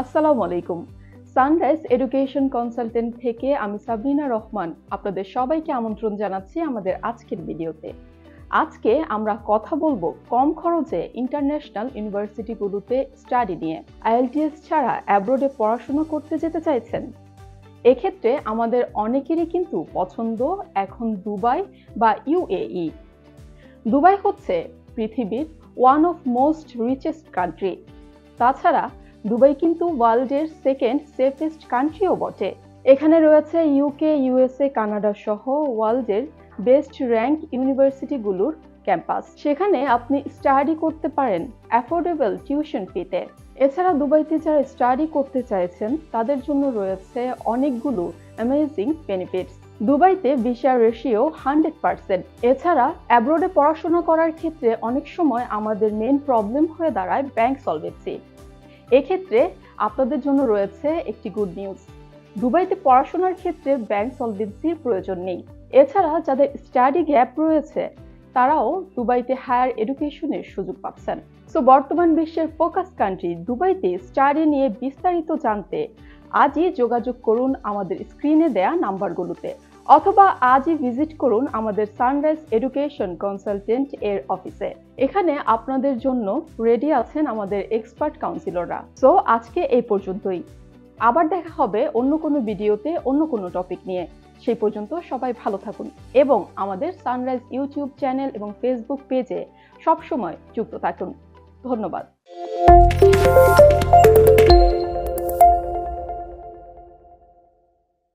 আসসালামু আলাইকুম। Sunrise education consultant থেকে আমি সাবরিনা রহমান আপনাদের সবাইকে আমন্ত্রণ জানাচ্ছি আমাদের আজকের ভিডিওতে। আজকে আমরা কথা বলবো কম খরচে ইন্টারন্যাশনাল ইউনিভার্সিটিগুলোতে স্টাডি নিয়ে। আইএলটিএস ছাড়া অ্যাব্রোডে পড়াশোনা করতে যেতে চাইছেন? এক্ষেত্রে আমাদের অনেকেরই কিন্তু পছন্দ এখন দুবাই বা ইউএই। দুবাই হচ্ছে পৃথিবীর one of most richest country. তাছাড়া দুবাই কিন্তু ওয়ার্ল্ডের সেকেন্ড সেফেস্ট কান্ট্রিও বটে। এখানে রয়েছে ইউকে, ইউএসএ, কানাডা সহ ওয়ার্ল্ডের বেস্ট র্যাঙ্ক ইউনিভার্সিটিগুলোর ক্যাম্পাস। সেখানে আপনি স্টাডি করতে পারেন অ্যাফোর্ডেবল টিউশন ফিতে। এছাড়া দুবাইতে যারা স্টাডি করতে চাইছেন তাদের জন্য রয়েছে অনেকগুলো অ্যামেজিং বেনিফিটস। দুবাইতে ভিসা রেশিও 100%। এছাড়া অ্যাব্রোডে পড়াশোনা করার ক্ষেত্রে অনেক সময় আমাদের মেইন প্রবলেম হয়ে দাঁড়ায় ব্যাংক সলভেন্সি। এক্ষেত্রে আপনাদের জন্য রয়েছে একটি গুড নিউজ। দুবাইতে পড়াশোনার ক্ষেত্রে ব্যাংক সলভেন্সির প্রয়োজন নেই। এছাড়া যাদের স্টাডি গ্যাপ রয়েছে তারাও দুবাইতে হায়ার এডুকেশনের সুযোগ পাচ্ছেন। সো বর্তমান বিশ্বের ফোকাস কান্ট্রি দুবাইতে স্টাডি নিয়ে বিস্তারিত জানতে আজই যোগাযোগ করুন আমাদের স্ক্রিনে দেয়া নাম্বারগুলোতে, অথবা আজই ভিজিট করুন আমাদের সানরাইজ এডুকেশন কনসালটেন্ট এর অফিসে। এখানে আপনাদের জন্য রেডি আছেন আমাদের এক্সপার্ট কাউন্সিলররা। সো আজকে এই পর্যন্তই। আবার দেখা হবে অন্য কোনো ভিডিওতে অন্য কোনো টপিক নিয়ে। সেই পর্যন্ত সবাই ভালো থাকুন এবং আমাদের সানরাইজ ইউটিউব চ্যানেল এবং ফেসবুক পেজে সবসময় যুক্ত থাকুন। ধন্যবাদ।